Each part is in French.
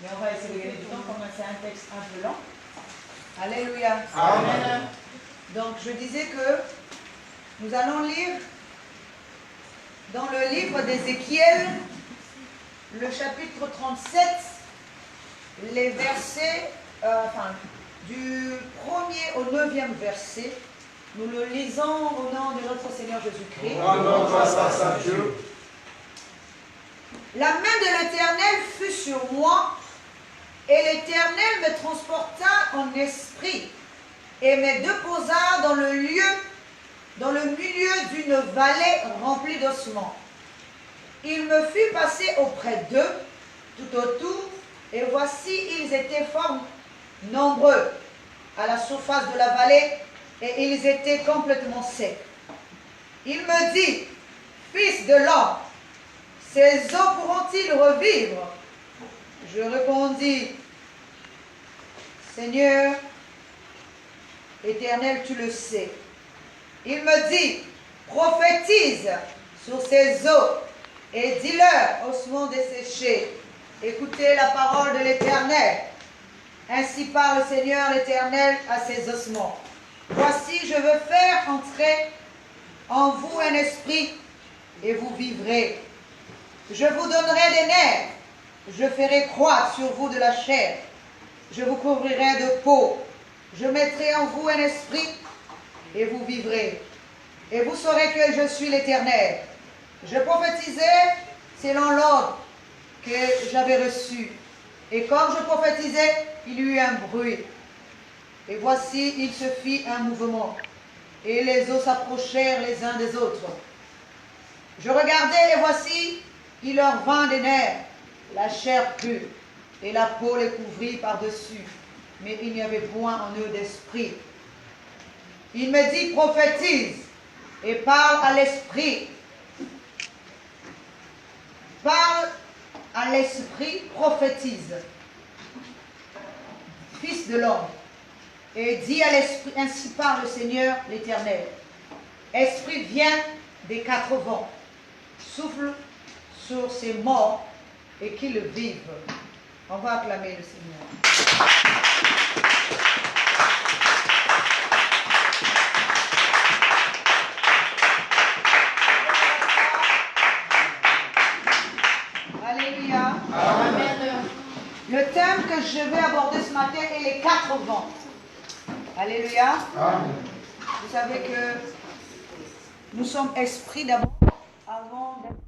Mais on va essayer de gagner du temps, comme c'est un texte un peu lent. Alléluia. Amen. Donc je disais que nous allons lire dans le livre d'Ézéchiel, le chapitre 37, les versets, du 1er au 9e verset. Nous le lisons au nom de notre Seigneur Jésus-Christ. La main de l'Éternel fut sur moi, et l'Éternel me transporta en esprit, et me déposa dans le milieu d'une vallée remplie d'ossements. Il me fit passer auprès d'eux, tout autour, et voici, ils étaient fort nombreux à la surface de la vallée, et ils étaient complètement secs. Il me dit, fils de l'homme, ces eaux pourront-ils revivre? Je répondis, Seigneur, Éternel, tu le sais. Il me dit, prophétise sur ces eaux et dis-leur, ossements desséchés, écoutez la parole de l'Éternel. Ainsi parle le Seigneur l'Éternel à ces ossements. Voici, je veux faire entrer en vous un esprit et vous vivrez. Je vous donnerai des nerfs, je ferai croître sur vous de la chair, je vous couvrirai de peau, je mettrai en vous un esprit et vous vivrez. Et vous saurez que je suis l'Éternel. Je prophétisais selon l'ordre que j'avais reçu. Et comme je prophétisais, il y eut un bruit. Et voici, il se fit un mouvement. Et les eaux s'approchèrent les uns des autres. Je regardais et voici, il leur vint des nerfs, la chair pure, et la peau les couvrit par-dessus. Mais il n'y avait point en eux d'esprit. Il me dit, prophétise et parle à l'esprit. Parle à l'esprit, prophétise. Fils de l'homme. Et dis à l'esprit, ainsi parle le Seigneur l'Éternel. Esprit, viens des quatre vents. Souffle sur ces morts et qu'ils vivent. On va acclamer le Seigneur. Alléluia. Amen. Le thème que je vais aborder ce matin est les quatre vents. Alléluia. Amen. Vous savez que nous sommes esprits d'abord avant d'être.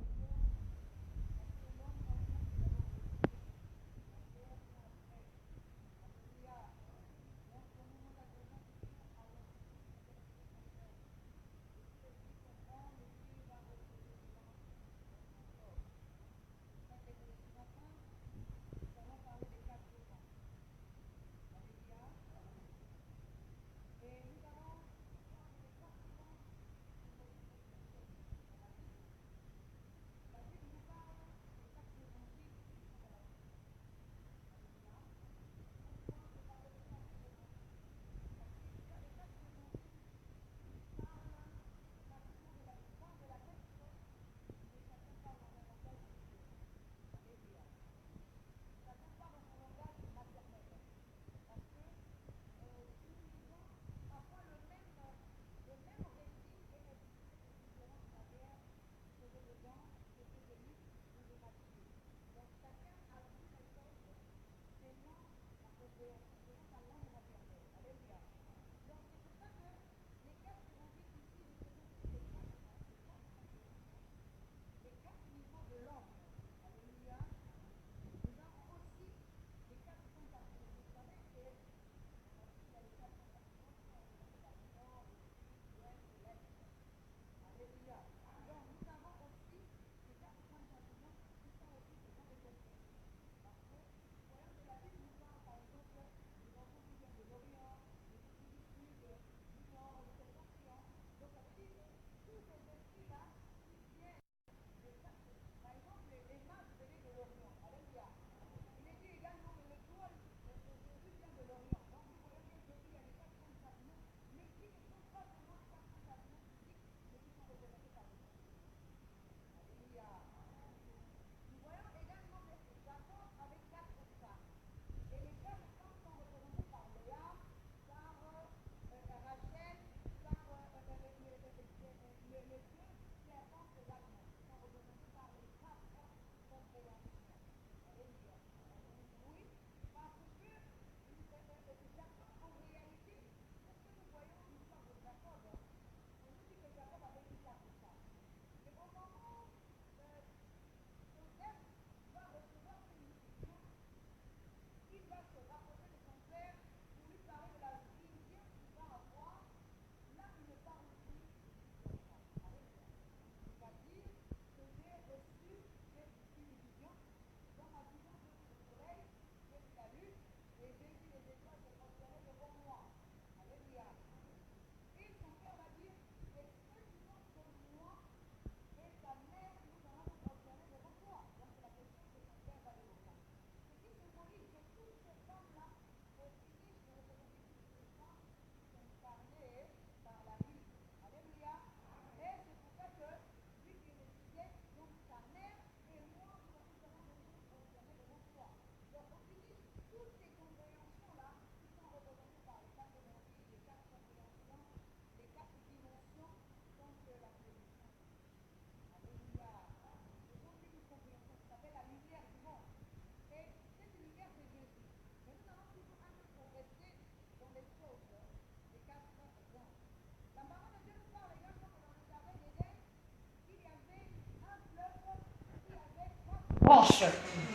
branches.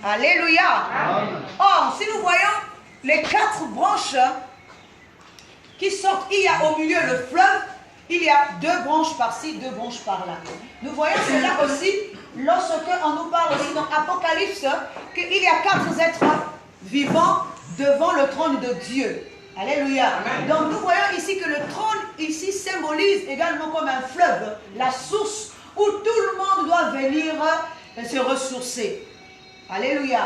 Alléluia. Or, si nous voyons les 4 branches qui sortent, il y a au milieu le fleuve, il y a 2 branches par-ci, 2 branches par-là. Nous voyons cela aussi lorsque on nous parle aussi dans Apocalypse qu'il y a 4 êtres vivants devant le trône de Dieu. Alléluia. Donc nous voyons ici que le trône ici symbolise également comme un fleuve, la source où tout le monde doit venir se ressourcer. Alléluia.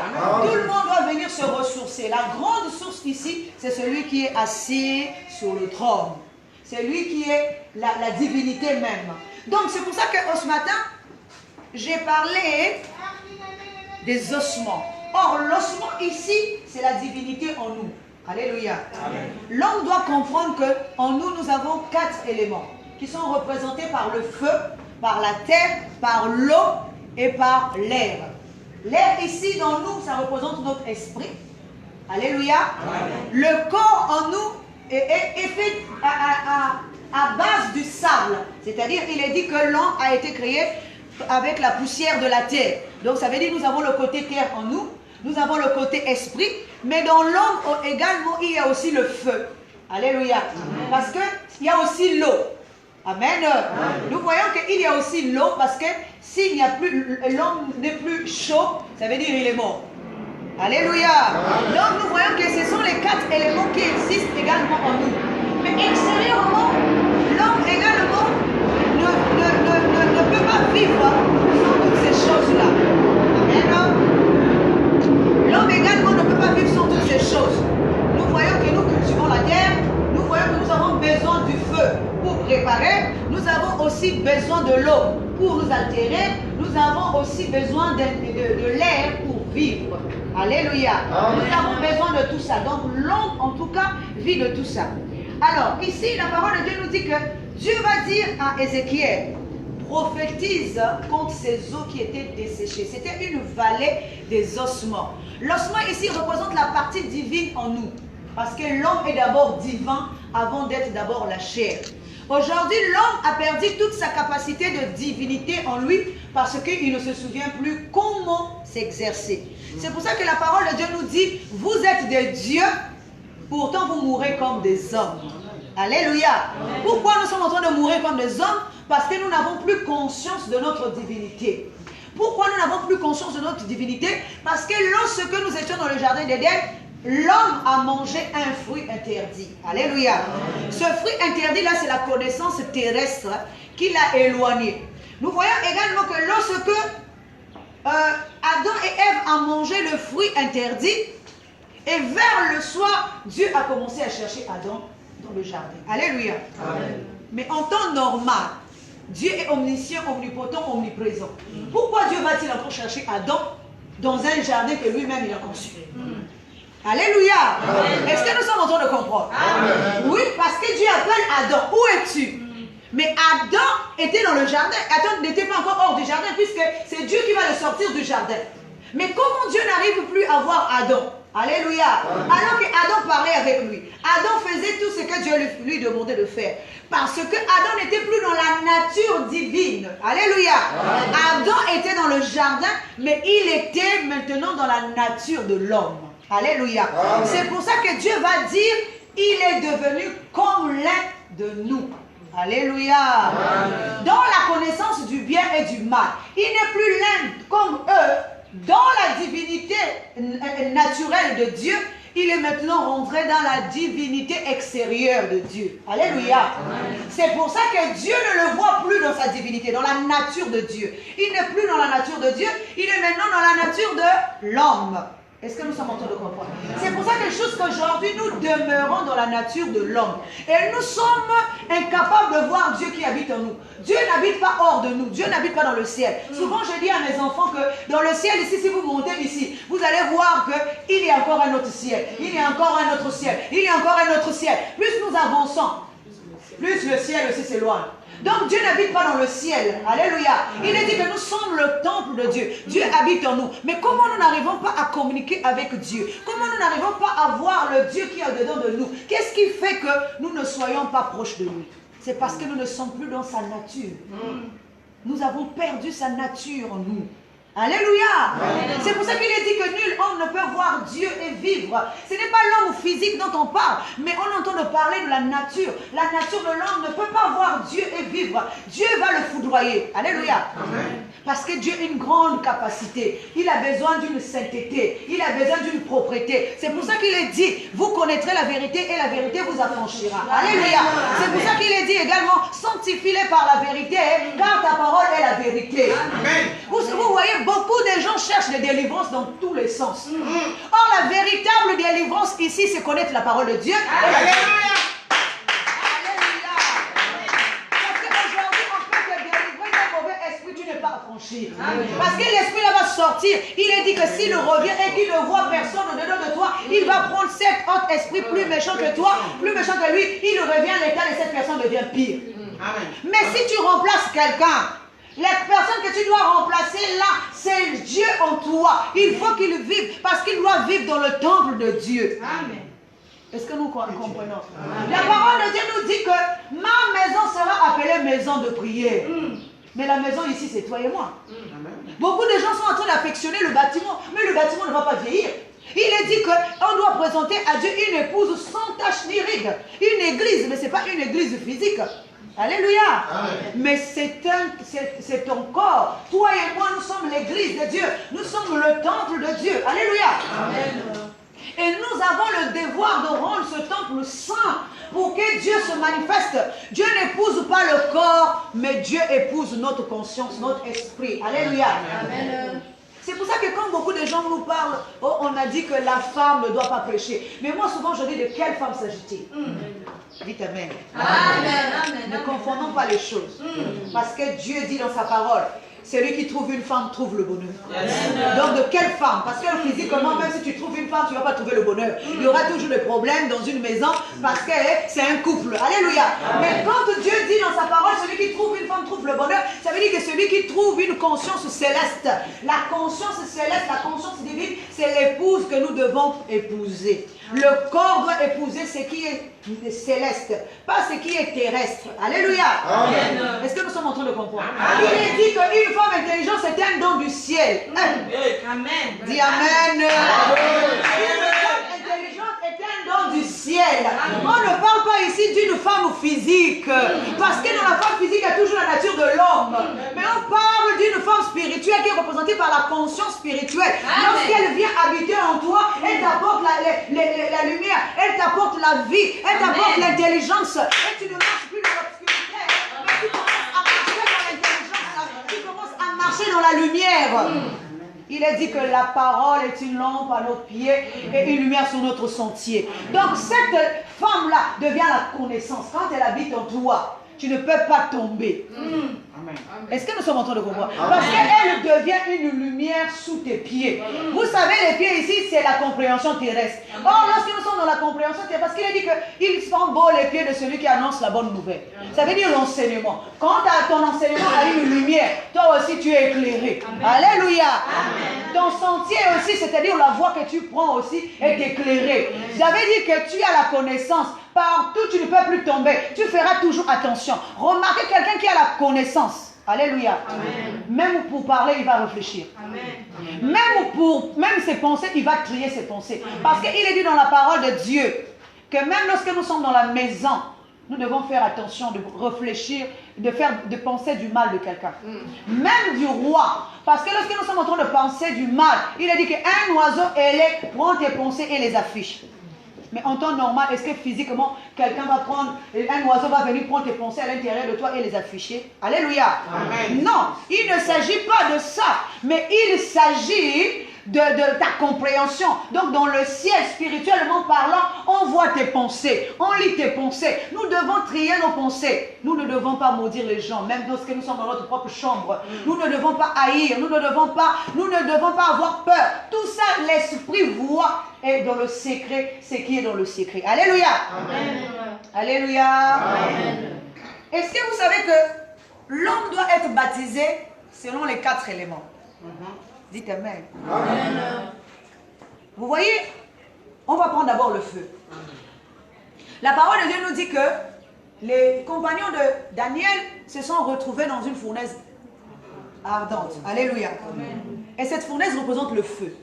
Tout le monde doit venir se ressourcer. La grande source ici, c'est celui qui est assis sur le trône. C'est lui qui est la divinité même. Donc c'est pour ça que ce matin, j'ai parlé des ossements. Or, l'ossement ici, c'est la divinité en nous. Alléluia. L'homme doit comprendre qu'en nous, nous avons 4 éléments qui sont représentés par le feu, par la terre, par l'eau et par l'air. L'air ici, dans nous, ça représente notre esprit. Alléluia. Le corps en nous est fait à base du sable. C'est-à-dire, il est dit que l'homme a été créé avec la poussière de la terre. Donc, ça veut dire que nous avons le côté terre en nous, nous avons le côté esprit, mais dans l'homme également, il y a aussi le feu. Alléluia. Parce qu'il y a aussi l'eau. Amen. Nous voyons qu'il y a aussi l'eau parce que s'il n'y a plus, l'homme n'est plus chaud, ça veut dire qu'il est mort. Alléluia. Donc nous voyons que ce sont les 4 éléments qui existent également en nous. Mais extérieurement, l'homme également ne peut pas vivre sans toutes ces choses-là. Amen. L'homme également ne peut pas vivre sans toutes ces choses. Nous voyons que nous cultivons la terre, nous voyons que nous avons besoin du feu pour préparer, nous avons aussi besoin de l'eau pour nous altérer, nous avons aussi besoin de l'air pour vivre. Alléluia. Nous avons besoin de tout ça. Donc l'homme en tout cas vit de tout ça. Alors ici la parole de Dieu nous dit que Dieu va dire à Ézéchiel, prophétise contre ces eaux qui étaient desséchées. C'était une vallée des ossements. L'ossement ici représente la partie divine en nous. Parce que l'homme est d'abord divin avant d'être d'abord la chair. Aujourd'hui, l'homme a perdu toute sa capacité de divinité en lui parce qu'il ne se souvient plus comment s'exercer. C'est pour ça que la parole de Dieu nous dit, vous êtes des dieux, pourtant vous mourrez comme des hommes. Alléluia. Pourquoi nous sommes en train de mourir comme des hommes? Parce que nous n'avons plus conscience de notre divinité. Pourquoi nous n'avons plus conscience de notre divinité? Parce que lorsque nous étions dans le jardin d'Éden, l'homme a mangé un fruit interdit. Alléluia. Ce fruit interdit là, c'est la connaissance terrestre qui l'a éloigné. Nous voyons également que lorsque Adam et Ève ont mangé le fruit interdit, et vers le soir, Dieu a commencé à chercher Adam dans le jardin. Alléluia. Amen. Mais en temps normal, Dieu est omniscient, omnipotent, omniprésent. Pourquoi Dieu va-t-il encore chercher Adam dans un jardin que lui-même il a conçu? Alléluia. Est-ce que nous sommes en train de comprendre? Amen. Oui, parce que Dieu appelle Adam. Où es-tu? Mais Adam était dans le jardin. Adam n'était pas encore hors du jardin puisque c'est Dieu qui va le sortir du jardin. Mais comment Dieu n'arrive plus à voir Adam? Alléluia. Alors que Adam parlait avec lui. Adam faisait tout ce que Dieu lui demandait de faire. Parce que Adam n'était plus dans la nature divine. Alléluia. Adam était dans le jardin, mais il était maintenant dans la nature de l'homme. Alléluia. C'est pour ça que Dieu va dire, il est devenu comme l'un de nous. Alléluia. Dans la connaissance du bien et du mal. Il n'est plus l'un comme eux. Dans la divinité naturelle de Dieu, il est maintenant rentré dans la divinité extérieure de Dieu. Alléluia. C'est pour ça que Dieu ne le voit plus dans sa divinité, dans la nature de Dieu. Il n'est plus dans la nature de Dieu, il est maintenant dans la nature de l'homme. Est-ce que nous sommes en train de comprendre? C'est pour ça que jusqu'aujourd'hui, nous demeurons dans la nature de l'homme. Et nous sommes incapables de voir Dieu qui habite en nous. Dieu n'habite pas hors de nous. Dieu n'habite pas dans le ciel. Souvent, je dis à mes enfants que dans le ciel, ici, si vous montez ici, vous allez voir qu'il y a encore un autre ciel. Il y a encore un autre ciel. Il y a encore un autre ciel. Plus nous avançons, plus le ciel aussi s'éloigne. Donc Dieu n'habite pas dans le ciel. Alléluia. Il est dit que nous sommes le temple de Dieu. Dieu habite en nous. Mais comment nous n'arrivons pas à communiquer avec Dieu? Comment nous n'arrivons pas à voir le Dieu qui est au-dedans de nous? Qu'est-ce qui fait que nous ne soyons pas proches de lui? C'est parce que nous ne sommes plus dans sa nature. Nous avons perdu sa nature en nous. Alléluia. C'est pour ça qu'il est dit que nul homme ne peut voir Dieu et vivre. Ce n'est pas l'homme physique dont on parle, mais on entend parler de la nature. La nature de l'homme ne peut pas voir Dieu et vivre. Dieu va le foudroyer. Alléluia. Parce que Dieu a une grande capacité. Il a besoin d'une sainteté. Il a besoin d'une propreté. C'est pour ça qu'il est dit, vous connaîtrez la vérité et la vérité vous affranchira. Alléluia. C'est pour ça qu'il est dit également, sanctifie-les par la vérité, car ta parole est la vérité. Vous voyez, beaucoup de gens cherchent des délivrances dans tous les sens. Or, la véritable délivrance ici, c'est connaître la parole de Dieu. Alléluia. Alléluia. Parce qu'aujourd'hui, on peut te délivrer d'un mauvais esprit, tu n'es pas affranchi. Parce que l'esprit là va sortir. Il est dit que s'il revient et qu'il ne voit personne au-dedans de toi, il va prendre cet autre esprit plus méchant que toi, plus méchant que lui. Il revient, l'état de cette personne devient pire. Mais si tu remplaces quelqu'un, la personne que tu dois remplacer là, c'est Dieu en toi. Il faut qu'il vive parce qu'il doit vivre dans le temple de Dieu. Amen. Est-ce que nous comprenons? La parole de Dieu nous dit que ma maison sera appelée maison de prière. Mais la maison ici, c'est toi et moi. Beaucoup de gens sont en train d'affectionner le bâtiment, mais le bâtiment ne va pas vieillir. Il est dit qu'on doit présenter à Dieu une épouse sans tache ni ride. Une église, mais ce n'est pas une église physique. Alléluia. Amen. Mais c'est ton corps. Toi et moi, nous sommes l'église de Dieu. Nous sommes le temple de Dieu. Alléluia. Amen. Et nous avons le devoir de rendre ce temple saint pour que Dieu se manifeste. Dieu n'épouse pas le corps, mais Dieu épouse notre conscience, notre esprit. Alléluia. Amen. C'est pour ça que quand beaucoup de gens nous parlent, oh, on a dit que la femme ne doit pas prêcher. Mais moi, souvent, je dis de quelle femme s'agit-il? Dites Amen. Amen. Ne confondons pas les choses. Parce que Dieu dit dans sa parole, celui qui trouve une femme trouve le bonheur. Donc de quelle femme? Parce que physiquement, même si tu trouves une femme, tu ne vas pas trouver le bonheur. Il y aura toujours des problèmes dans une maison parce que c'est un couple. Alléluia. Mais quand Dieu dit dans sa parole, celui qui trouve une femme trouve le bonheur, ça veut dire que celui qui trouve une conscience céleste, la conscience céleste, la conscience divine, c'est l'épouse que nous devons épouser. Le corps doit épouser ce qui est céleste, pas ce qui est terrestre. Alléluia. Amen. Est-ce que nous sommes en train de comprendre? Amen. Il est dit qu'une femme intelligente, c'est un don du ciel. Amen. Dis Amen. Une femme intelligente est un don du ciel. On ne parle pas ici d'une femme physique, parce que dans la femme physique, il y a toujours la nature de l'homme. Mais on parle d'une femme spirituelle qui est représentée par la conscience spirituelle. Lorsqu'elle vient habiter en toi, elle t'apporte la lumière, elle t'apporte la vie, elle t'apporte l'intelligence. Et tu ne marches plus dans l'obscurité, mais tu commences à marcher dans l'intelligence, tu commences à marcher dans la lumière. Il est dit que la parole est une lampe à nos pieds et une lumière sur notre sentier. Donc cette femme-là devient la connaissance. Quand elle habite en toi, tu ne peux pas tomber. Est-ce que nous sommes en train de comprendre? Parce qu'elle devient une lumière sous tes pieds. Vous savez, les pieds ici, c'est la compréhension terrestre. Or, lorsque nous sommes dans la compréhension terrestre, parce qu'il a dit qu'ils sont beaux les pieds de celui qui annonce la bonne nouvelle. Ça veut dire l'enseignement. Quand ton enseignement a une lumière, toi aussi tu es éclairé. Alléluia. Ton sentier aussi, c'est-à-dire la voie que tu prends aussi, est éclairée. J'avais dit que tu as la connaissance. Partout, tu ne peux plus tomber. Tu feras toujours attention. Remarquez quelqu'un qui a la connaissance. Alléluia. Amen. Même pour parler, il va réfléchir. Amen. Même ses pensées, il va trier ses pensées. Parce qu'il est dit dans la parole de Dieu que même lorsque nous sommes dans la maison, nous devons faire attention de réfléchir, de penser du mal de quelqu'un. Même du roi. Parce que lorsque nous sommes en train de penser du mal, il a dit qu'un oiseau ailé prend tes pensées et les affiche. Mais en temps normal, est-ce que physiquement, quelqu'un va prendre, un oiseau va venir prendre tes pensées à l'intérieur de toi et les afficher? Alléluia. Amen. Non, il ne s'agit pas de ça, mais il s'agit de ta compréhension. Donc dans le ciel, spirituellement parlant, on voit tes pensées, on lit tes pensées. Nous devons trier nos pensées. Nous ne devons pas maudire les gens, même lorsque nous sommes dans notre propre chambre. Nous ne devons pas haïr, nous ne devons pas avoir peur. Tout ça, l'esprit voit. Et dans le secret, c'est qui est dans le secret. Alléluia. Amen. Alléluia. Amen. Est-ce que vous savez que l'homme doit être baptisé selon les 4 éléments? Dites Amen. Amen. Vous voyez, on va prendre d'abord le feu. La parole de Dieu nous dit que les compagnons de Daniel se sont retrouvés dans une fournaise ardente. Alléluia. Amen. Et cette fournaise représente le feu.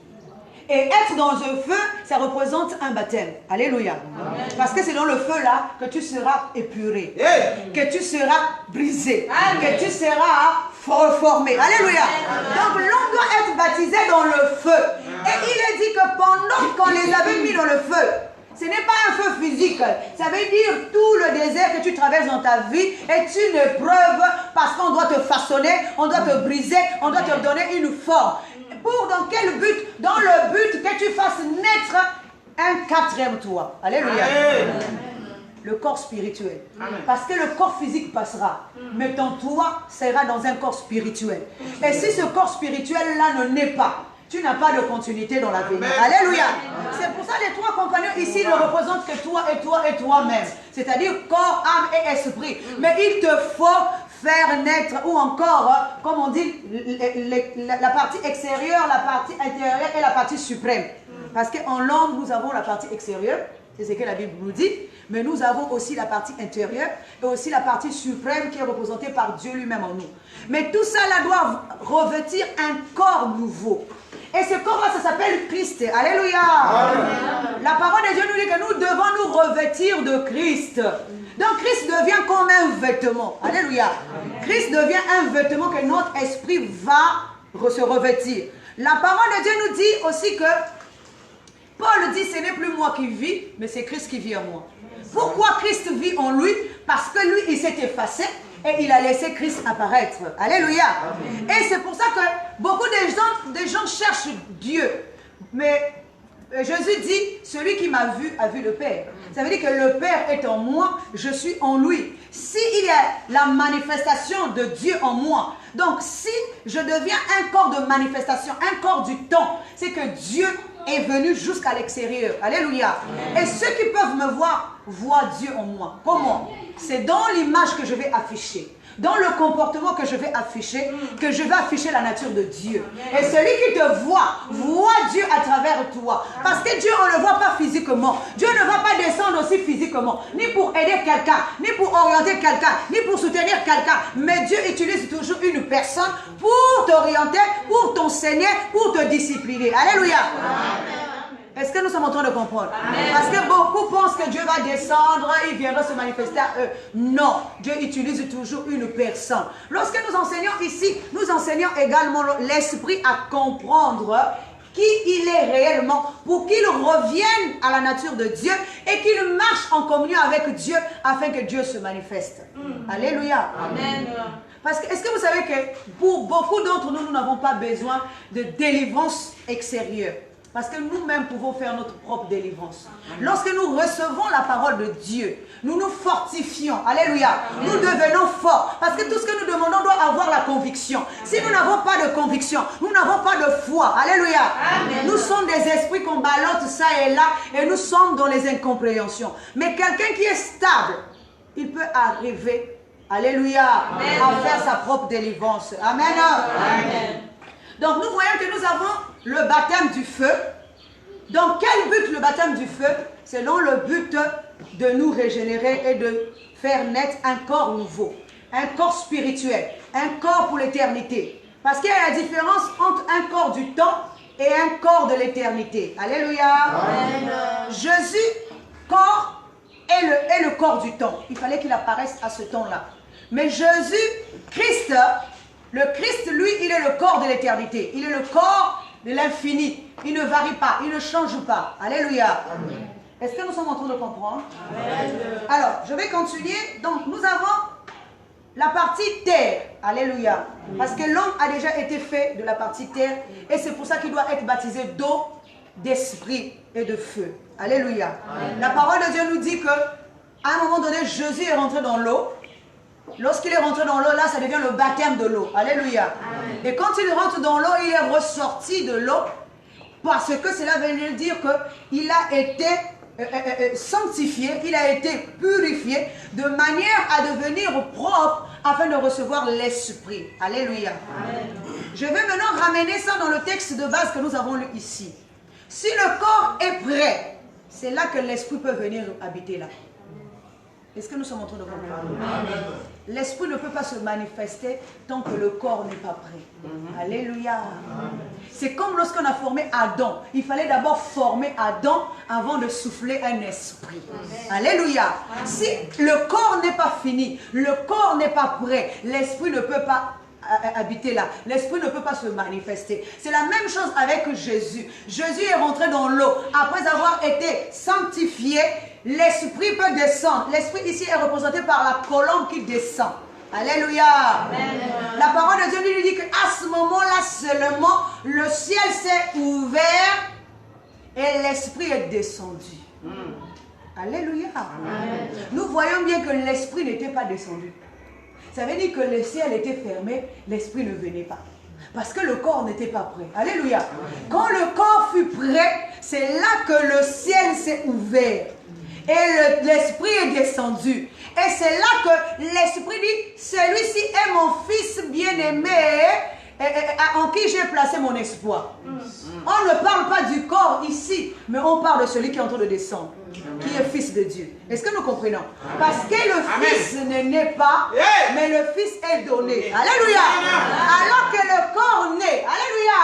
Et être dans un feu, ça représente un baptême. Alléluia. Amen. Parce que c'est dans le feu là que tu seras épuré. Que tu seras brisé. Amen. Que tu seras reformé. Alléluia. Donc l'on doit être baptisé dans le feu. Et il est dit que pendant qu'on les avait mis dans le feu, ce n'est pas un feu physique. Ça veut dire tout le désert que tu traverses dans ta vie est une épreuve parce qu'on doit te façonner, on doit te briser, on doit te donner une forme. Pour dans quel but? Dans le but que tu fasses naître un quatrième toi. Alléluia. Amen. Le corps spirituel. Amen. Parce que le corps physique passera. Mais ton toi sera dans un corps spirituel. Et si ce corps spirituel-là ne naît pas, tu n'as pas de continuité dans la vie. Alléluia. C'est pour ça que les trois compagnons ici ne représentent que toi et toi et toi-même. C'est-à-dire corps, âme et esprit. Mais il te faut faire naître, ou encore, comme on dit, la partie extérieure, la partie intérieure et la partie suprême. Parce qu'en l'homme, nous avons la partie extérieure, c'est ce que la Bible nous dit, mais nous avons aussi la partie intérieure et aussi la partie suprême qui est représentée par Dieu lui-même en nous. Mais tout ça là doit revêtir un corps nouveau. Et ce corps-là, ça s'appelle Christ. Alléluia. Amen. La parole de Dieu nous dit que nous devons nous revêtir de Christ. Donc Christ devient comme un vêtement. Alléluia. Amen. Christ devient un vêtement que notre esprit va se revêtir. La parole de Dieu nous dit aussi que Paul dit, ce n'est plus moi qui vis, mais c'est Christ qui vit en moi. Pourquoi Christ vit en lui? Parce que lui, il s'est effacé. Et il a laissé Christ apparaître. Alléluia. Amen. Et c'est pour ça que beaucoup de gens cherchent Dieu. Mais Jésus dit, celui qui m'a vu a vu le Père. Ça veut dire que le Père est en moi, je suis en lui. S'il y a la manifestation de Dieu en moi, donc si je deviens un corps de manifestation, un corps du temps, c'est que Dieu est venu jusqu'à l'extérieur. Alléluia. Amen. Et ceux qui peuvent me voir, voient Dieu en moi. Comment? C'est dans l'image que je vais afficher, dans le comportement que je vais afficher, que je vais afficher la nature de Dieu. Et celui qui te voit Dieu à travers toi. Parce que Dieu, on ne le voit pas physiquement. Dieu ne va pas descendre aussi physiquement, ni pour aider quelqu'un, ni pour orienter quelqu'un, ni pour soutenir quelqu'un. Mais Dieu utilise toujours une personne pour t'orienter, pour t'enseigner, pour te discipliner. Alléluia. Amen. Est-ce que nous sommes en train de comprendre? Amen. Parce que beaucoup pensent que Dieu va descendre, il viendra se manifester à eux. Non, Dieu utilise toujours une personne. Lorsque nous enseignons ici, nous enseignons également l'esprit à comprendre qui il est réellement pour qu'il revienne à la nature de Dieu et qu'il marche en communion avec Dieu afin que Dieu se manifeste. Alléluia. Amen. Parce que, est-ce que vous savez que pour beaucoup d'entre nous, nous n'avons pas besoin de délivrance extérieure? Parce que nous-mêmes pouvons faire notre propre délivrance. Lorsque nous recevons la parole de Dieu, nous nous fortifions. Alléluia. Nous devenons forts. Parce que tout ce que nous demandons doit avoir la conviction. Si nous n'avons pas de conviction, nous n'avons pas de foi. Alléluia. Amen. Nous sommes des esprits qu'on ballotte ça et là et nous sommes dans les incompréhensions. Mais quelqu'un qui est stable, il peut arriver, alléluia, Amen, à faire sa propre délivrance. Amen. Amen. Donc nous voyons que nous avons le baptême du feu. Dans quel but le baptême du feu? C'est dans le but de nous régénérer et de faire naître un corps nouveau, un corps spirituel, un corps pour l'éternité. Parce qu'il y a la différence entre un corps du temps et un corps de l'éternité. Alléluia. Amen. Jésus, corps, est le corps du temps. Il fallait qu'il apparaisse à ce temps-là. Mais Jésus, Christ, le Christ, lui, il est le corps de l'éternité. Il est le corps de l'infini. Il ne varie pas, il ne change pas. Alléluia. Est-ce que nous sommes en train de comprendre? Amen. Alors, je vais continuer. Donc, nous avons la partie terre. Alléluia. Parce que l'homme a déjà été fait de la partie terre. Et c'est pour ça qu'il doit être baptisé d'eau, d'esprit et de feu. Alléluia. Amen. La parole de Dieu nous dit que à un moment donné, Jésus est rentré dans l'eau. Lorsqu'il est rentré dans l'eau, là, ça devient le baptême de l'eau. Alléluia. Amen. Et quand il rentre dans l'eau, il est ressorti de l'eau parce que cela veut dire qu'il a été sanctifié, il a été purifié de manière à devenir propre afin de recevoir l'esprit. Alléluia. Amen. Je vais maintenant ramener ça dans le texte de base que nous avons lu ici. Si le corps est prêt, c'est là que l'esprit peut venir habiter là. Est-ce que nous sommes en train de comprendre? L'esprit ne peut pas se manifester tant que le corps n'est pas prêt. Alléluia. C'est comme lorsqu'on a formé Adam. Il fallait d'abord former Adam avant de souffler un esprit. Alléluia. Si le corps n'est pas fini, le corps n'est pas prêt, l'esprit ne peut pas habiter là. L'esprit ne peut pas se manifester. C'est la même chose avec Jésus. Jésus est rentré dans l'eau. Après avoir été sanctifié, l'esprit peut descendre. L'esprit ici est représenté par la colombe qui descend. Alléluia. Amen. La parole de Dieu lui dit qu'à ce moment-là seulement, le ciel s'est ouvert et l'esprit est descendu. Alléluia. Amen. Nous voyons bien que l'esprit n'était pas descendu. Ça veut dire que le ciel était fermé, l'esprit ne venait pas. Parce que le corps n'était pas prêt. Alléluia. Quand le corps fut prêt, c'est là que le ciel s'est ouvert. Et l'esprit est descendu. Et c'est là que l'esprit dit, celui-ci est mon fils bien-aimé, en qui j'ai placé mon espoir. On ne parle pas du corps ici, mais on parle de celui qui est en train de descendre, qui est fils de Dieu. Est-ce que nous comprenons? Parce que le fils ne naît pas, mais le fils est donné. Alléluia. Alors que le corps naît, alléluia,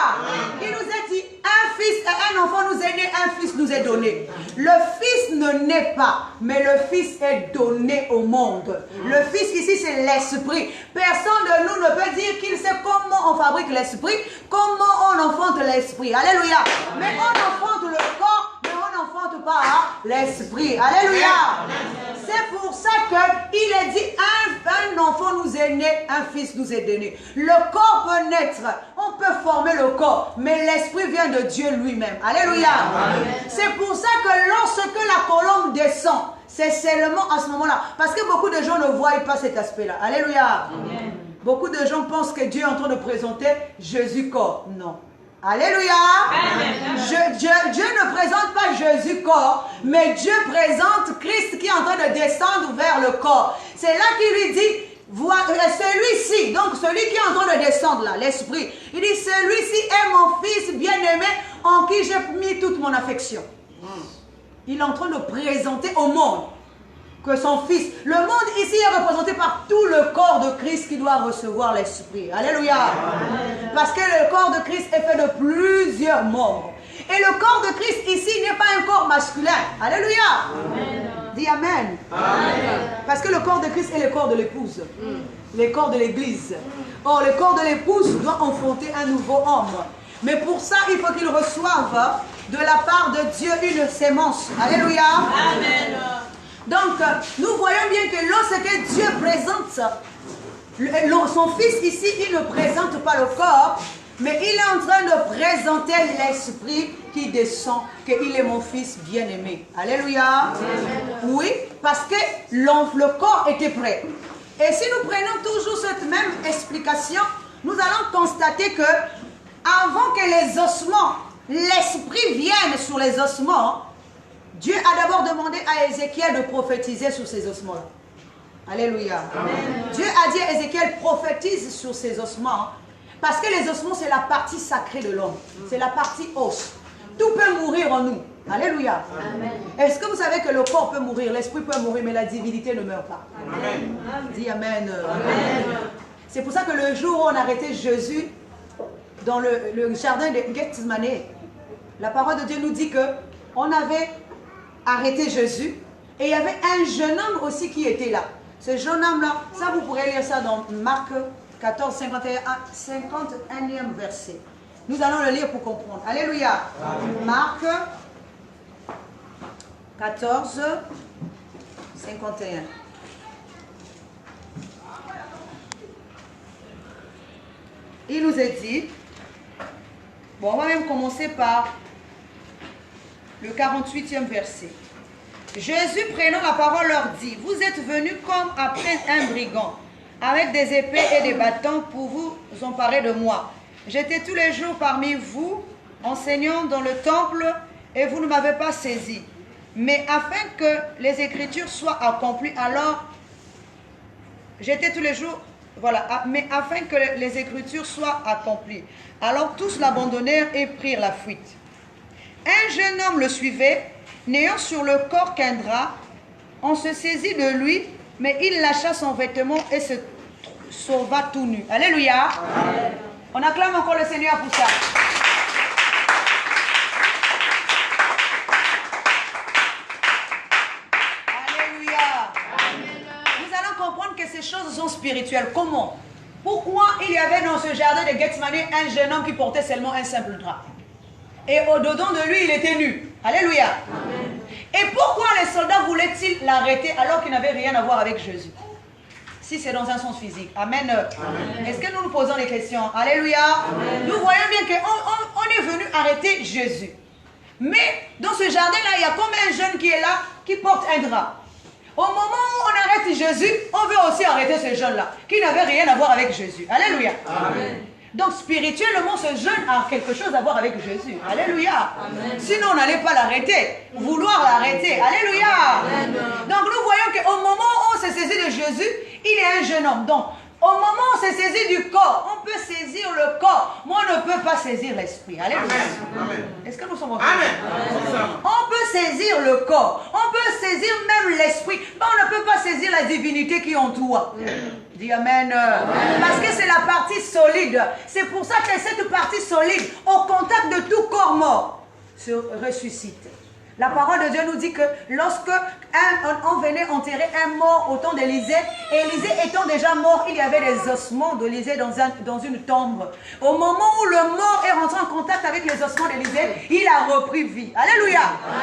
il nous est dit, un fils, un enfant nous est né, un fils nous est donné. Le fils ne naît pas, mais le fils est donné au monde. Le fils ici, c'est l'esprit. Personne de nous ne peut dire qu'il sait comment on fabrique l'esprit, comment on enfante l'esprit. Alléluia. Mais on enfante le corps, mais on n'enfante pas l'esprit. Alléluia. C'est pour ça qu'il est dit, un enfant nous est né, un fils nous est donné. Le corps peut naître, on peut former le corps, mais l'esprit vient de Dieu lui-même. Alléluia. C'est pour ça que lorsque la colombe descend, c'est seulement à ce moment-là. Parce que beaucoup de gens ne voient pas cet aspect-là. Alléluia. Beaucoup de gens pensent que Dieu est en train de présenter Jésus corps. Non. Alléluia. Dieu ne présente pas Jésus corps, mais Dieu présente Christ qui est en train de descendre vers le corps. C'est là qu'il lui dit, celui-ci, donc celui qui est en train de descendre là, l'esprit, il dit, celui-ci est mon fils bien-aimé en qui j'ai mis toute mon affection. Il est en train de présenter au monde que son fils, le monde ici est représenté par tout le corps de Christ qui doit recevoir l'esprit. Alléluia. Parce que le corps de Christ est fait de plusieurs membres. Et le corps de Christ ici n'est pas un corps masculin. Alléluia. Dis amen. Parce que le corps de Christ est le corps de l'épouse. Le corps de l'église. Or, le corps de l'épouse doit enfanter un nouveau homme. Mais pour ça, il faut qu'il reçoive de la part de Dieu une sémence. Alléluia. Amen. Donc, nous voyons bien que lorsque Dieu présente son fils ici, il ne présente pas le corps, mais il est en train de présenter l'esprit qui descend, qu'il est mon fils bien-aimé. Alléluia. Oui, parce que le corps était prêt. Et si nous prenons toujours cette même explication, nous allons constater que avant que les ossements, l'esprit vienne sur les ossements, Dieu a d'abord demandé à Ézéchiel de prophétiser sur ces ossements-là. Alléluia. Amen. Dieu a dit à Ézéchiel, prophétise sur ces ossements. Parce que les ossements, c'est la partie sacrée de l'homme. C'est la partie os. Tout peut mourir en nous. Alléluia. Est-ce que vous savez que le corps peut mourir, l'esprit peut mourir, mais la divinité ne meurt pas? Amen. Dis amen. C'est pour ça que le jour où on arrêtait Jésus dans le jardin de Gethsemane, la parole de Dieu nous dit que on avait arrêté Jésus et il y avait un jeune homme aussi qui était là. Ce jeune homme-là, ça vous pourrez lire ça dans Marc 14, 51e verset. Nous allons le lire pour comprendre. Alléluia. Amen. Marc 14, 51. Il nous est dit, bon, on va même commencer par le 48e verset. Jésus, prenant la parole, leur dit, vous êtes venus comme après un brigand, avec des épées et des bâtons pour vous emparer de moi. J'étais tous les jours parmi vous, enseignant dans le temple, et vous ne m'avez pas saisi. Mais afin que les Écritures soient accomplies, alors, j'étais tous les jours, voilà, mais afin que les Écritures soient accomplies. Alors tous l'abandonnèrent et prirent la fuite. Un jeune homme le suivait, n'ayant sur le corps qu'un drap, On se saisit de lui, mais il lâcha son vêtement et se sauva tout nu. Alléluia. Amen. On acclame encore le Seigneur pour ça. Alléluia. Amen. Nous allons comprendre que ces choses sont spirituelles. Comment? Pourquoi il y avait dans ce jardin de Gethsemane un jeune homme qui portait seulement un simple drap? Et au-dedans de lui, il était nu. Alléluia. Amen. Et pourquoi les soldats voulaient-ils l'arrêter alors qu'il n'avait rien à voir avec Jésus? Si c'est dans un sens physique. Amen. Amen. Est-ce que nous nous posons des questions? Alléluia. Amen. Nous voyons bien qu'on est venu arrêter Jésus. Mais dans ce jardin-là, il y a comme un jeune qui est là, qui porte un drap. Au moment où on arrête Jésus, on veut aussi arrêter ce jeune-là, qui n'avait rien à voir avec Jésus. Alléluia. Amen. Donc spirituellement, ce jeune a quelque chose à voir avec Jésus. Alléluia. Amen. Sinon, on n'allait pas l'arrêter. Vouloir l'arrêter. Alléluia. Amen. Donc nous voyons qu'au moment où on s'est saisi de Jésus, il est un jeune homme. Donc, au moment où on s'est saisi du corps, on peut saisir le corps, mais on ne peut pas saisir l'esprit. Alléluia. Est-ce que nous sommes en train de... On peut saisir le corps, on peut saisir même l'esprit, mais on ne peut pas saisir la divinité qui est en toi. Dis amen. Parce que c'est la partie solide. C'est pour ça que cette partie solide, au contact de tout corps mort, se ressuscite. La parole de Dieu nous dit que lorsque on venait enterrer un mort au temps d'Élisée, Élisée étant déjà mort, il y avait des ossements d'Élisée dans une tombe. Au moment où le mort est rentré en contact avec les ossements d'Élisée, il a repris vie. Alléluia.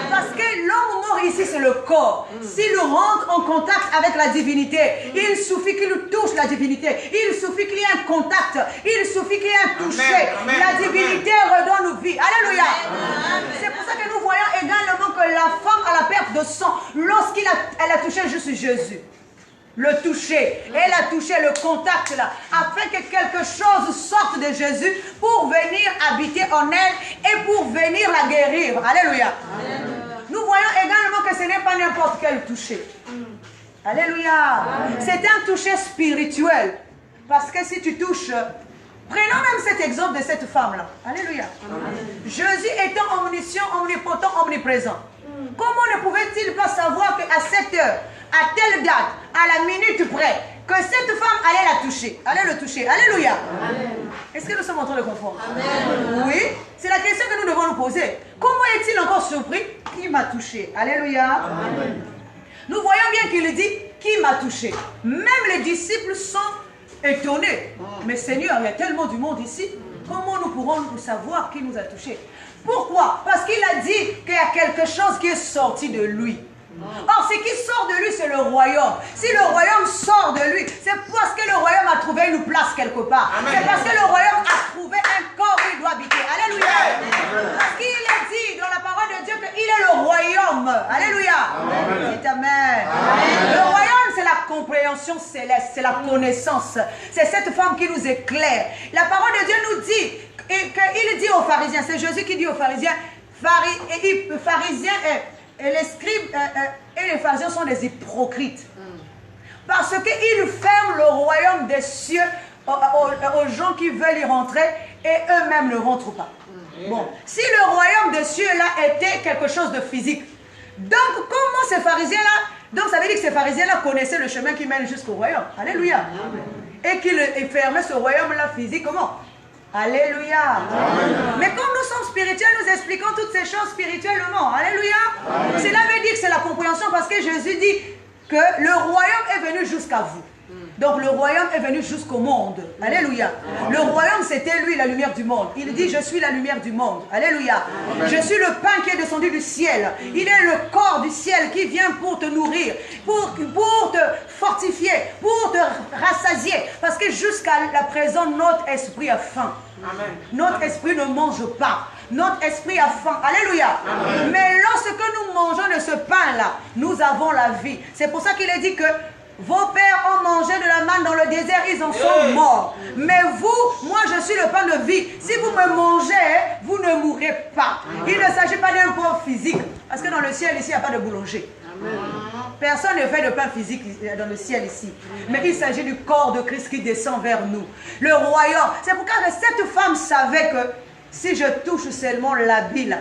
Parce que l'homme mort ici, c'est le corps. S'il rentre en contact avec la divinité, il suffit qu'il touche la divinité. Il suffit qu'il y ait un contact. Il suffit qu'il y ait un toucher. La divinité redonne vie. Alléluia. C'est pour ça que nous voyons également que la femme à la perte de sang, lorsqu'elle a touché juste Jésus, le toucher, elle a touché le contact là, afin que quelque chose sorte de Jésus pour venir habiter en elle et pour venir la guérir. Alléluia. Nous voyons également que ce n'est pas n'importe quel toucher. Alléluia. C'est un toucher spirituel. Parce que si tu touches, prenons même cet exemple de cette femme-là. Alléluia. Jésus étant omniscient, omnipotent, omniprésent. Comment ne pouvait-il pas savoir qu'à cette heure, à telle date, à la minute près, que cette femme allait la toucher, allait le toucher? Alléluia. Est-ce que nous sommes en train de comprendre? Amen. Oui, c'est la question que nous devons nous poser. Comment est-il encore surpris? Qui m'a touché? Alléluia. Amen. Nous voyons bien qu'il dit, qui m'a touché? Même les disciples sont étonnés. Mais Seigneur, il y a tellement du monde ici. Comment nous pourrons nous savoir qui nous a touchés? Pourquoi? Parce qu'il a dit qu'il y a quelque chose qui est sorti de lui. Or, ce qui sort de lui, c'est le royaume. Si le royaume sort de lui, c'est parce que le royaume a trouvé une place quelque part. C'est parce que le royaume a trouvé un corps où il doit habiter. Alléluia. Parce qu'il est dit dans la parole de Dieu qu'il est le royaume. Alléluia. Dites amen. Le royaume, c'est la compréhension céleste, c'est la connaissance. C'est cette femme qui nous éclaire. La parole de Dieu nous dit, qu'il dit aux pharisiens, c'est Jésus qui dit aux pharisiens, et les scribes et les pharisiens sont des hypocrites. Parce qu'ils ferment le royaume des cieux aux gens qui veulent y rentrer et eux-mêmes ne rentrent pas. Bon, si le royaume des cieux-là était quelque chose de physique, donc comment ces pharisiens-là, donc ça veut dire que ces pharisiens-là connaissaient le chemin qui mène jusqu'au royaume. Alléluia. Et qu'ils fermaient ce royaume-là physiquement. Alléluia. Amen. Mais comme nous sommes spirituels, nous expliquons toutes ces choses spirituellement. Alléluia. Amen. Cela veut dire que c'est la compréhension parce que Jésus dit que le royaume est venu jusqu'à vous. Donc le royaume est venu jusqu'au monde. Alléluia. Le royaume, c'était lui, la lumière du monde. Il dit, je suis la lumière du monde. Alléluia. Je suis le pain qui est descendu du ciel. Il est le corps du ciel qui vient pour te nourrir, pour te fortifier, pour te rassasier. Parce que jusqu'à la présent, notre esprit a faim. Amen. Notre esprit ne mange pas. Notre esprit a faim. Alléluia. Amen. Mais lorsque nous mangeons de ce pain-là, nous avons la vie. C'est pour ça qu'il est dit que vos pères ont mangé de la manne dans le désert, ils en sont morts. Mais vous, moi je suis le pain de vie. Si vous me mangez, vous ne mourrez pas. Il ne s'agit pas d'un pain physique. Parce que dans le ciel ici, il n'y a pas de boulanger. Personne ne fait de pain physique dans le ciel ici. Mais il s'agit du corps de Christ qui descend vers nous. Le royaume. C'est pourquoi cette femme savait que si je touche seulement l'habit là,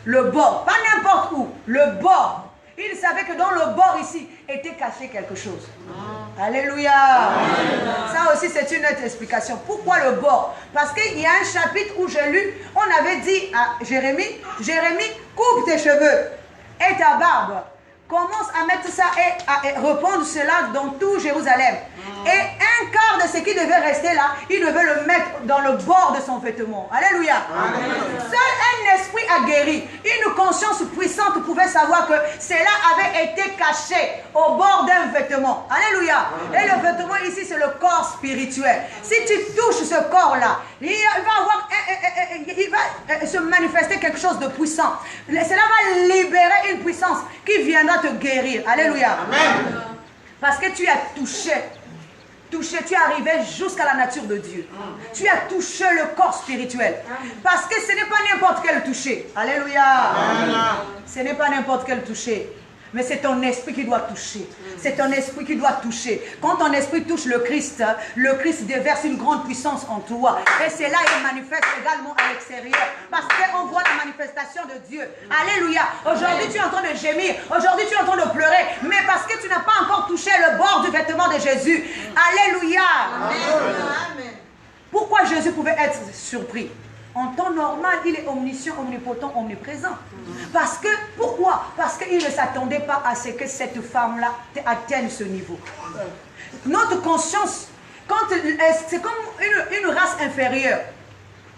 le bord, pas n'importe où, le bord, il savait que dans le bord ici était caché quelque chose. Alléluia. Ça aussi c'est une autre explication. Pourquoi le bord? Parce qu'il y a un chapitre où j'ai lu, on avait dit à Jérémie, coupe tes cheveux et ta barbe. Commence à mettre ça et à répandre cela dans tout Jérusalem. Et un quart de ce qui devait rester là, il devait le mettre dans le bord de son vêtement. Alléluia. Seul un esprit a guéri. Une conscience puissante pouvait savoir que cela avait été caché au bord d'un vêtement. Alléluia. Et le vêtement ici, c'est le corps spirituel. Si tu touches ce corps-là, il va se manifester quelque chose de puissant. Cela va libérer une puissance qui viendra te guérir. Alléluia. Amen. Parce que tu as touché, tu es arrivé jusqu'à la nature de Dieu. Tu as touché le corps spirituel. Parce que ce n'est pas n'importe quel toucher. Alléluia. Ce n'est pas n'importe quel toucher. Mais c'est ton esprit qui doit toucher. C'est ton esprit qui doit toucher. Quand ton esprit touche le Christ déverse une grande puissance en toi. Et c'est là qu'il manifeste également à l'extérieur. Parce qu'on voit la manifestation de Dieu. Alléluia. Aujourd'hui, tu es en train de gémir. Aujourd'hui, tu es en train de pleurer. Mais parce que tu n'as pas encore touché le bord du vêtement de Jésus. Alléluia. Amen. Pourquoi Jésus pouvait être surpris? En temps normal, il est omniscient, omnipotent, omniprésent. Parce que, pourquoi? Parce qu'il ne s'attendait pas à ce que cette femme-là atteigne ce niveau. Notre conscience, c'est comme une race inférieure.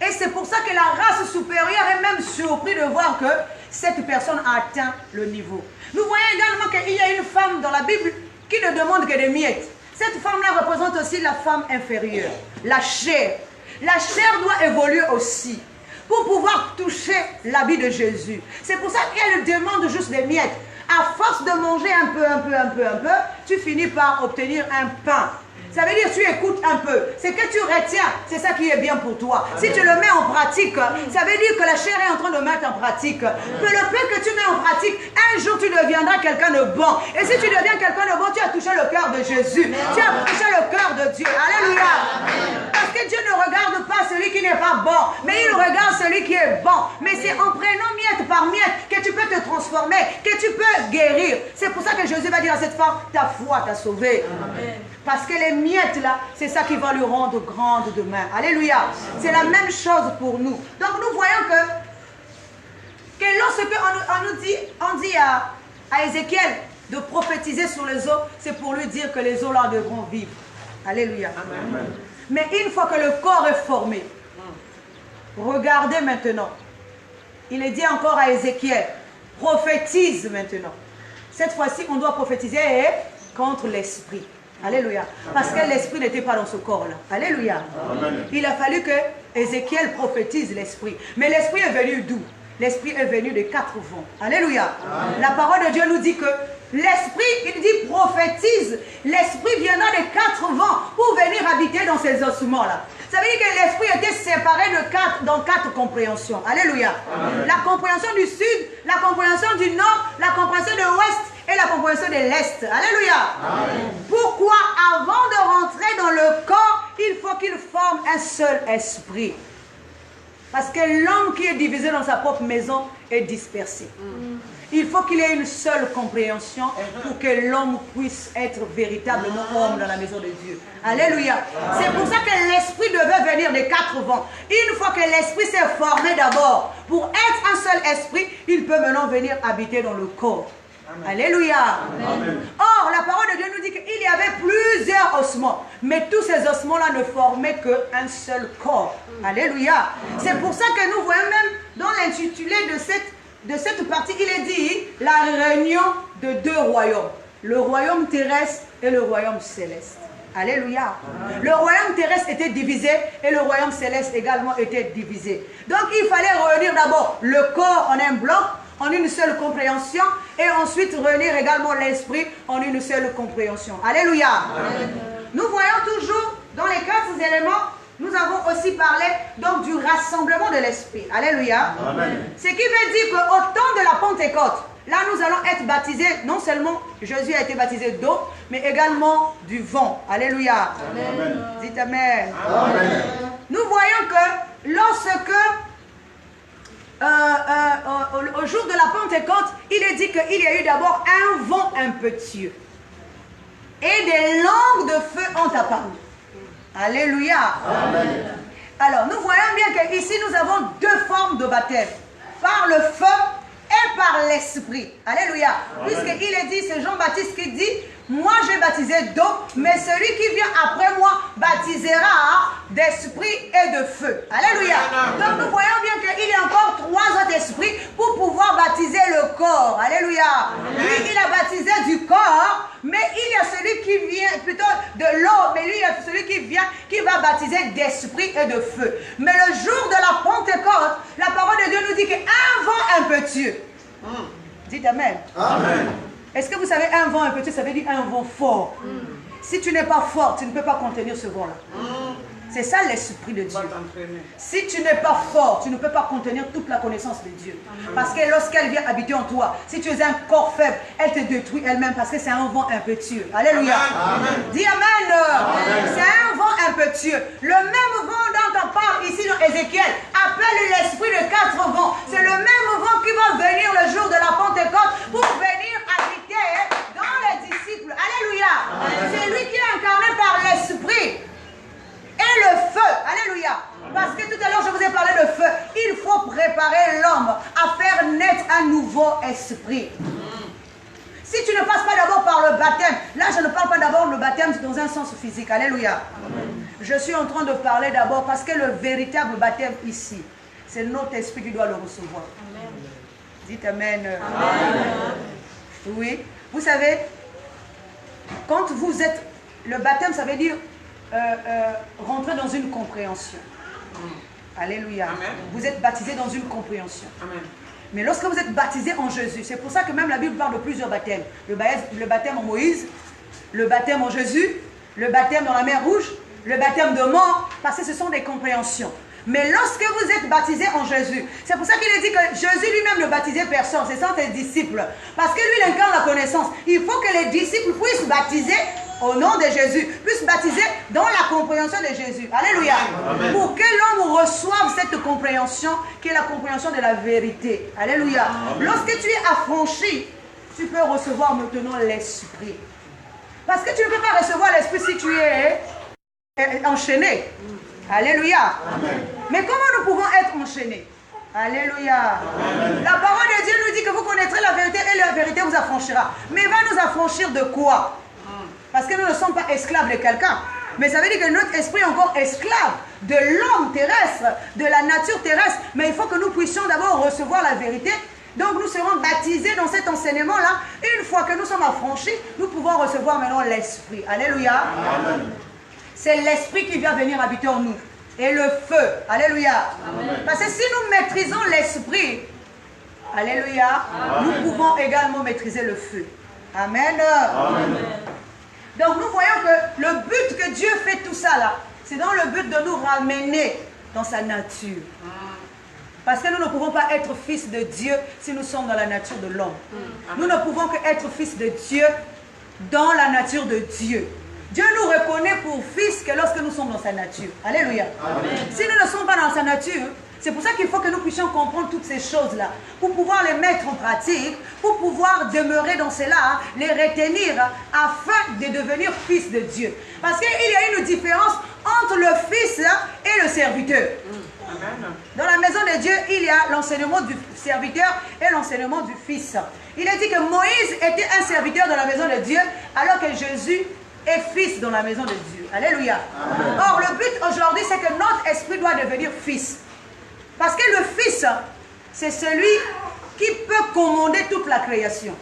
Et c'est pour ça que la race supérieure est même surprise de voir que cette personne a atteint le niveau. Nous voyons également qu'il y a une femme dans la Bible qui ne demande que des miettes. Cette femme-là représente aussi la femme inférieure, la chair. La chair doit évoluer aussi pour pouvoir toucher l'habit de Jésus. C'est pour ça qu'elle demande juste des miettes. À force de manger un peu, tu finis par obtenir un pain. Ça veut dire que tu écoutes un peu. C'est que tu retiens. C'est ça qui est bien pour toi. Si tu le mets en pratique, ça veut dire que la chair est en train de mettre en pratique. Que le peu que tu mets en pratique, un jour tu deviendras quelqu'un de bon. Et si tu deviens quelqu'un de bon, tu as touché le cœur de Jésus. Tu as touché le cœur de Dieu. Alléluia. Parce que Dieu ne regarde pas celui qui n'est pas bon, mais il regarde celui qui est bon. Mais c'est en prenant miette par miette que tu peux te transformer, que tu peux guérir. C'est pour ça que Jésus va dire à cette femme, ta foi t'a sauvée. Amen. Parce que les miettes là, c'est ça qui va lui rendre grande demain. Alléluia. C'est la même chose pour nous. Donc nous voyons que lorsque on dit à Ézéchiel de prophétiser sur les eaux, c'est pour lui dire que les eaux là devront vivre. Alléluia. Amen. Mais une fois que le corps est formé, regardez maintenant. Il est dit encore à Ézéchiel, prophétise maintenant. Cette fois-ci, on doit prophétiser contre l'esprit. Alléluia. Parce que l'esprit n'était pas dans ce corps-là. Alléluia. Amen. Il a fallu que Ézéchiel prophétise l'esprit. Mais l'esprit est venu d'où? L'esprit est venu des quatre vents. Alléluia. Amen. La parole de Dieu nous dit que l'esprit, il dit prophétise. L'esprit viendra des quatre vents pour venir habiter dans ces ossements-là. Ça veut dire que l'esprit était séparé dans quatre compréhensions. Alléluia. Amen. La compréhension du sud, la compréhension du nord, la compréhension de l'ouest et la compréhension de l'est. Alléluia. Amen. Pourquoi avant de rentrer dans le corps, il faut qu'il forme un seul esprit? Parce que l'homme qui est divisé dans sa propre maison est dispersé. Il faut qu'il ait une seule compréhension pour que l'homme puisse être véritablement homme dans la maison de Dieu. Alléluia. C'est pour ça que l'esprit devait venir des quatre vents. Une fois que l'esprit s'est formé d'abord, pour être un seul esprit, il peut maintenant venir habiter dans le corps. Amen. Alléluia. Amen. Or, la parole de Dieu nous dit qu'il y avait plusieurs ossements. Mais tous ces ossements-là ne formaient qu'un seul corps. Alléluia. C'est pour ça que nous voyons même dans l'intitulé de cette partie, il est dit la réunion de deux royaumes. Le royaume terrestre et le royaume céleste. Alléluia. Amen. Le royaume terrestre était divisé et le royaume céleste également était divisé. Donc, il fallait réunir d'abord le corps en un bloc, en une seule compréhension, et ensuite réunir également l'esprit en une seule compréhension. Alléluia. Amen. Nous voyons toujours dans les quatre éléments, nous avons aussi parlé donc du rassemblement de l'esprit. Alléluia. Amen. Ce qui veut dire qu'au temps de la Pentecôte, là nous allons être baptisés, non seulement Jésus a été baptisé d'eau, mais également du vent. Alléluia. Amen. Dites Amen. Amen. Nous voyons que lorsque au jour de la Pentecôte, il est dit qu'il y a eu d'abord un vent impétueux. Et des langues de feu ont apparu. Alléluia. Amen. Alors, nous voyons bien qu'ici, nous avons deux formes de baptême. Par le feu et par l'esprit. Alléluia. Puisqu'il est dit, c'est Jean-Baptiste qui dit, moi j'ai baptisé d'eau, mais celui qui vient après moi baptisera d'esprit et de feu. Alléluia. Donc nous voyons bien qu'il y a encore trois autres esprits pour pouvoir baptiser le corps. Alléluia. Lui, il a baptisé du corps, mais il y a celui qui vient plutôt de l'eau, mais lui, il y a celui qui vient, qui va baptiser d'esprit et de feu. Mais le jour de la Pentecôte, la parole de Dieu nous dit qu'un vent impétueux. Dites Amen. Amen. Est-ce que vous savez, un vent impétueux, ça veut dire un vent fort. Si tu n'es pas fort, tu ne peux pas contenir ce vent-là. C'est ça l'esprit de Dieu. Si tu n'es pas fort, tu ne peux pas contenir toute la connaissance de Dieu. Parce que lorsqu'elle vient habiter en toi, si tu es un corps faible, elle te détruit elle-même parce que c'est un vent impétueux. Alléluia. Amen. Dis Amen. C'est un vent impétueux. Le même vent dont on parle ici dans Ézéchiel appelle l'esprit de quatre vents. C'est le même vent qui va venir le jour de la Pentecôte pour venir habiter dans les disciples. Alléluia. C'est lui qui est incarné par l'esprit. Et le feu, alléluia. Parce que tout à l'heure je vous ai parlé de feu. Il faut préparer l'homme à faire naître un nouveau esprit. Si tu ne passes pas d'abord par le baptême, là je ne parle pas d'abord le baptême dans un sens physique, alléluia. Je suis en train de parler d'abord parce que le véritable baptême ici, c'est notre esprit qui doit le recevoir. Dites Amen. Oui, vous savez, quand vous êtes, le baptême ça veut dire rentrer dans une compréhension. Alléluia. Amen. Vous êtes baptisé dans une compréhension. Amen. Mais lorsque vous êtes baptisé en Jésus, c'est pour ça que même la Bible parle de plusieurs baptêmes. Le baptême en Moïse, le baptême en Jésus, le baptême dans la mer Rouge, le baptême de mort, parce que ce sont des compréhensions. Mais lorsque vous êtes baptisé en Jésus, c'est pour ça qu'il est dit que Jésus lui-même ne baptisait personne, ce sont ses disciples. Parce que lui, il incarne la connaissance. Il faut que les disciples puissent baptiser au nom de Jésus, puissent baptiser dans la compréhension de Jésus. Alléluia. Amen. Pour que l'homme reçoive cette compréhension, qui est la compréhension de la vérité. Alléluia. Amen. Lorsque tu es affranchi, tu peux recevoir maintenant l'esprit. Parce que tu ne peux pas recevoir l'esprit si tu es enchaîné. Alléluia. Amen. Mais comment nous pouvons être enchaînés? Alléluia. Amen. La parole de Dieu nous dit que vous connaîtrez la vérité et la vérité vous affranchira. Mais va nous affranchir de quoi? Parce que nous ne sommes pas esclaves de quelqu'un. Mais ça veut dire que notre esprit est encore esclave de l'homme terrestre, de la nature terrestre. Mais il faut que nous puissions d'abord recevoir la vérité. Donc nous serons baptisés dans cet enseignement-là. Une fois que nous sommes affranchis, nous pouvons recevoir maintenant l'esprit. Alléluia. Amen. C'est l'esprit qui vient venir habiter en nous. Et le feu. Alléluia. Amen. Parce que si nous maîtrisons l'esprit, alléluia, amen, nous pouvons également maîtriser le feu. Amen. Amen. Donc nous voyons que le but que Dieu fait tout ça là, c'est dans le but de nous ramener dans sa nature. Parce que nous ne pouvons pas être fils de Dieu si nous sommes dans la nature de l'homme. Nous ne pouvons qu'être fils de Dieu dans la nature de Dieu. Dieu nous reconnaît pour fils que lorsque nous sommes dans sa nature. Alléluia. Amen. Si nous ne sommes pas dans sa nature, c'est pour ça qu'il faut que nous puissions comprendre toutes ces choses-là, pour pouvoir les mettre en pratique, pour pouvoir demeurer dans cela, les retenir, afin de devenir fils de Dieu. Parce qu'il y a une différence entre le fils et le serviteur. Amen. Dans la maison de Dieu, il y a l'enseignement du serviteur et l'enseignement du fils. Il est dit que Moïse était un serviteur dans la maison de Dieu, alors que Jésus est fils dans la maison de Dieu. Alléluia. Amen. Or, le but aujourd'hui, c'est que notre esprit doit devenir fils. Parce que le fils, c'est celui qui peut commander toute la création.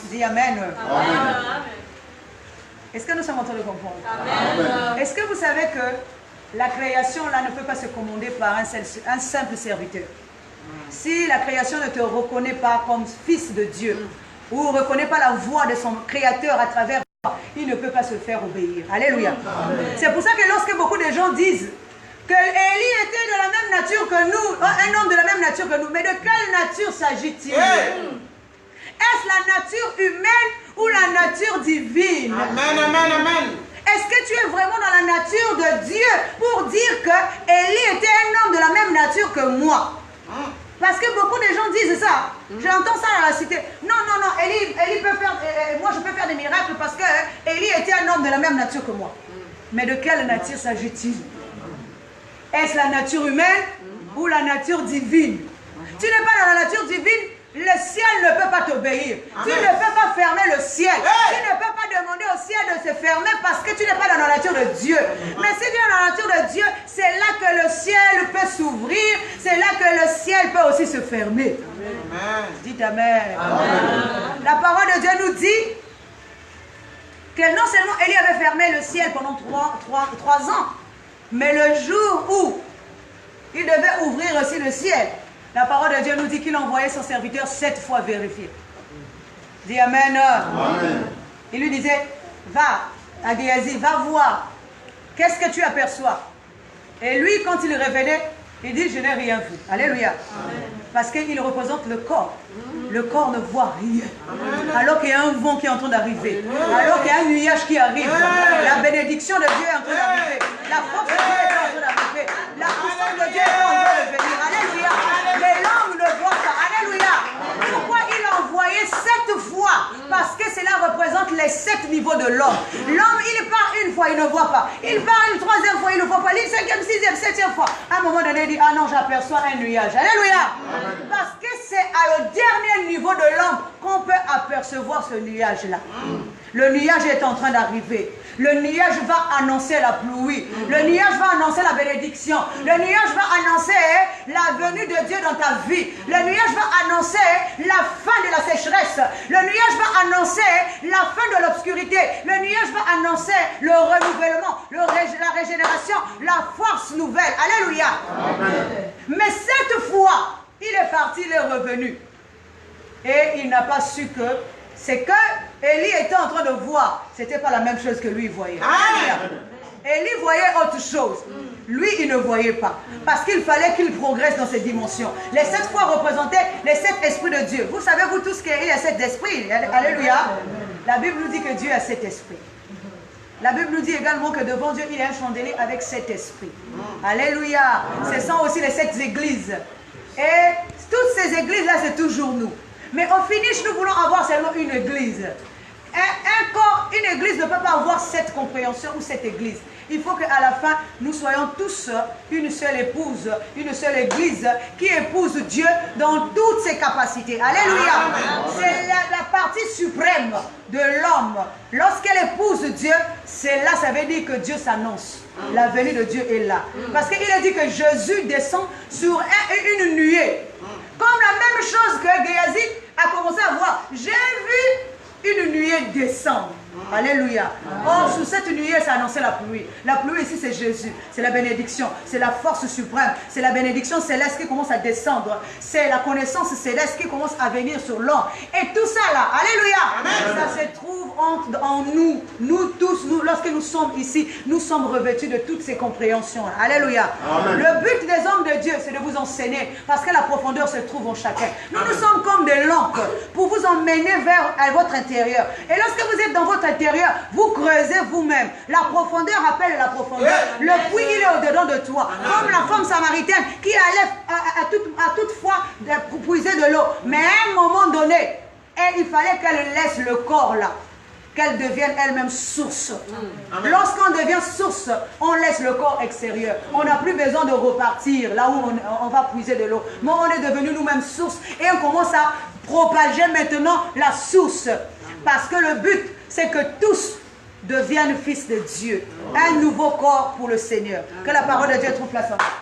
Dis Amen. Amen. Est-ce que nous sommes en train de comprendre? Amen. Est-ce que vous savez que la création là ne peut pas se commander par un simple serviteur? Si la création ne te reconnaît pas comme fils de Dieu, ou ne reconnaît pas la voix de son créateur à travers toi, il ne peut pas se faire obéir. Alléluia. C'est pour ça que lorsque beaucoup de gens disent que Élie était de la même nature que nous, un homme de la même nature que nous, mais de quelle nature s'agit-il? Est-ce la nature humaine ou la nature divine? Amen, amen, amen. Est-ce que tu es vraiment dans la nature de Dieu pour dire que Élie était un homme de la même nature que moi? Parce que beaucoup de gens disent ça. J'entends ça dans la cité. Non, Élie peut faire, moi je peux faire des miracles parce que Élie était un homme de la même nature que moi. Mais de quelle nature s'agit-il? Est-ce la nature humaine ou la nature divine? Tu n'es pas dans la nature divine, le ciel ne peut pas t'obéir. Tu ne peux pas fermer le ciel. Tu ne peux pas demander au ciel de se fermer parce que tu n'es pas dans la nature de Dieu. Mais si tu es dans la nature de Dieu, c'est là que le ciel peut s'ouvrir. C'est là que le ciel peut aussi se fermer. Amen. Dites Amen. Amen. La parole de Dieu nous dit que non seulement Élie avait fermé le ciel pendant 3 ans, mais le jour où il devait ouvrir aussi le ciel, la parole de Dieu nous dit qu'il envoyait son serviteur 7 fois vérifier. Dis Amen. Amen. Il lui disait, va à Géasi, va voir. Qu'est-ce que tu aperçois? Et lui, quand il revenait, il dit, je n'ai rien vu. Alléluia. Amen. Parce qu'il représente le corps. Le corps ne voit rien. Alors qu'il y a un vent qui est en train d'arriver. Alors qu'il y a un nuage qui arrive. La bénédiction de Dieu est en train d'arriver. La force de Dieu est en train d'arriver. La puissance de Dieu est en train de venir. Alléluia. Mais l'homme ne voit pas. Alléluia. Pourquoi il a envoyé 7 fois? Parce que cela représente les 7 niveaux de l'homme. L'homme, il part une fois, il ne voit pas. Il part une 3e fois, il ne voit pas. Il 5e, 6e, 7e fois. À un moment donné, il dit, ah non, j'aperçois un nuage. Alléluia. Parce que c'est au dernier niveau de l'homme qu'on peut apercevoir ce nuage-là. Le nuage est en train d'arriver. Le nuage va annoncer la pluie. Le nuage va annoncer la bénédiction. Le nuage va annoncer la venue de Dieu dans ta vie. Le nuage va annoncer la fin de la sécheresse. Le nuage va annoncer la fin de l'obscurité. Le nuage va annoncer le renouvellement, la régénération, la force nouvelle. Alléluia. Amen. Mais 7 fois, il est parti, il est revenu. Et il n'a pas su que c'est que Élie était en train de voir. Ce n'était pas la même chose que lui voyait. Élie voyait autre chose. Lui, il ne voyait pas. Parce qu'il fallait qu'il progresse dans ses dimensions. Les 7 fois représentaient les 7 esprits de Dieu. Vous savez, vous tous, qu'il y a 7 esprits. Alléluia. La Bible nous dit que Dieu a 7 esprits. La Bible nous dit également que devant Dieu, il y a un chandelier avec 7 esprits. Alléluia. Ce sont aussi les 7 églises. Et toutes ces églises-là, c'est toujours nous. Mais au finish, nous voulons avoir seulement une église. Un corps, une église ne peut pas avoir 7 compréhensions ou 7 églises. Il faut qu'à la fin, nous soyons tous une seule épouse, une seule église qui épouse Dieu dans toutes ses capacités. Alléluia. C'est la partie suprême de l'homme. Lorsqu'elle épouse Dieu, c'est là, ça veut dire que Dieu s'annonce. La venue de Dieu est là. Parce qu'il a dit que Jésus descend sur une nuée. Comme la même chose que Géasi a commencé à voir. J'ai vu une nuée descendre. Alléluia. Or, sous cette nuée, ça annonçait la pluie. La pluie ici, c'est Jésus. C'est la bénédiction. C'est la force suprême. C'est la bénédiction céleste qui commence à descendre. C'est la connaissance céleste qui commence à venir sur l'homme. Et tout ça là, alléluia. Ça se trouve en nous. Nous tous, lorsque nous sommes ici, nous sommes revêtus de toutes ces compréhensions. Alléluia. Amen. Le but des hommes de Dieu, c'est de vous enseigner. Parce que la profondeur se trouve en chacun. Nous sommes comme des lampes pour vous emmener vers votre intérieur. Et lorsque vous êtes dans votre intérieur, vous creusez vous-même. La profondeur appelle la profondeur. Le puits, il est au-dedans de toi. Comme la femme samaritaine qui allait à toute fois puiser de l'eau. Mais à un moment donné, il fallait qu'elle laisse le corps là. Qu'elle devienne elle-même source. Lorsqu'on devient source, on laisse le corps extérieur. On n'a plus besoin de repartir là où on va puiser de l'eau. Mais on est devenu nous-mêmes source. Et on commence à propager maintenant la source. Parce que le but, c'est que tous deviennent fils de Dieu. Un nouveau corps pour le Seigneur. Que la parole de Dieu trouve place en nous.